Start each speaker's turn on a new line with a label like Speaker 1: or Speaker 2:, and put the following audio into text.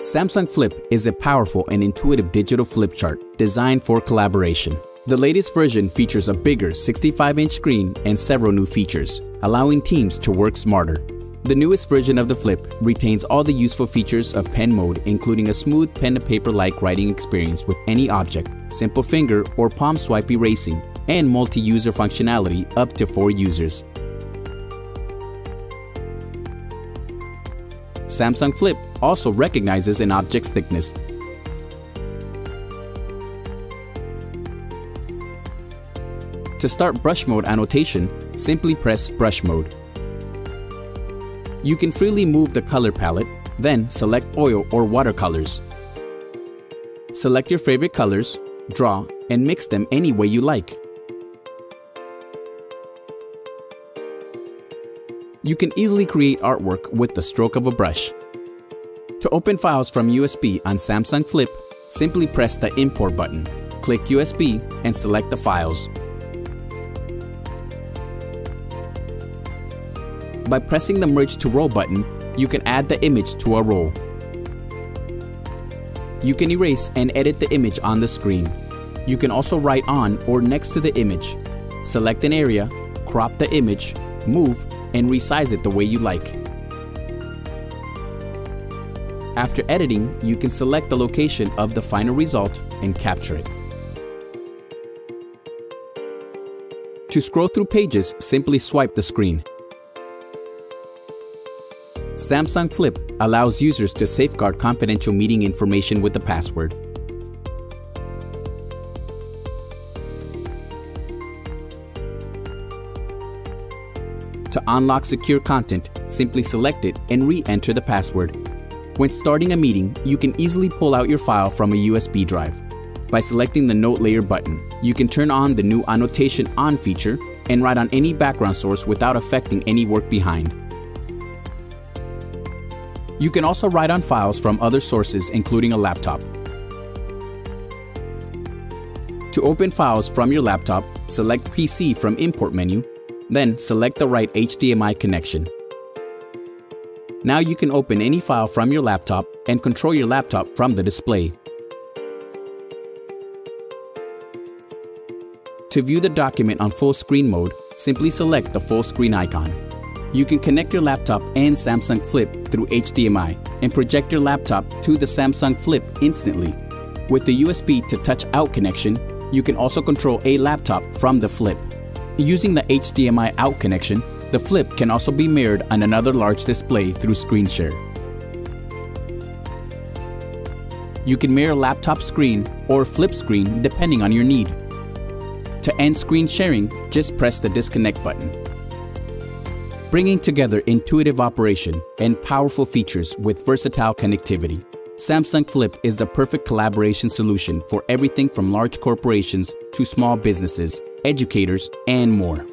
Speaker 1: Samsung Flip is a powerful and intuitive digital flip chart designed for collaboration. The latest version features a bigger 65-inch screen and several new features, allowing teams to work smarter. The newest version of the Flip retains all the useful features of pen mode, including a smooth pen-to-paper-like writing experience with any object, simple finger or palm swipe erasing, and multi-user functionality up to 4 users. Samsung Flip also recognizes an object's thickness. To start brush mode annotation, simply press Brush Mode. You can freely move the color palette, then select oil or watercolors. Select your favorite colors, draw, and mix them any way you like. You can easily create artwork with the stroke of a brush. To open files from USB on Samsung Flip, simply press the Import button, click USB, and select the files. By pressing the Merge to Roll button, you can add the image to a roll. You can erase and edit the image on the screen. You can also write on or next to the image. Select an area, crop the image, move, and resize it the way you like. After editing, you can select the location of the final result and capture it. To scroll through pages, simply swipe the screen. Samsung Flip allows users to safeguard confidential meeting information with the password. To unlock secure content, simply select it and re-enter the password. When starting a meeting, you can easily pull out your file from a USB drive. By selecting the Note Layer button, you can turn on the new Annotation On feature and write on any background source without affecting any work behind. You can also write on files from other sources, including a laptop. To open files from your laptop, select PC from Import menu, then select the right HDMI connection. Now you can open any file from your laptop and control your laptop from the display. To view the document on full screen mode, simply select the full screen icon. You can connect your laptop and Samsung Flip through HDMI and project your laptop to the Samsung Flip instantly. With the USB to touch out connection, you can also control a laptop from the Flip. Using the HDMI out connection, the Flip can also be mirrored on another large display through Screen Share. You can mirror laptop screen or flip screen depending on your need. To end screen sharing, just press the disconnect button. Bringing together intuitive operation and powerful features with versatile connectivity, Samsung Flip is the perfect collaboration solution for everything from large corporations to small businesses, educators, and more.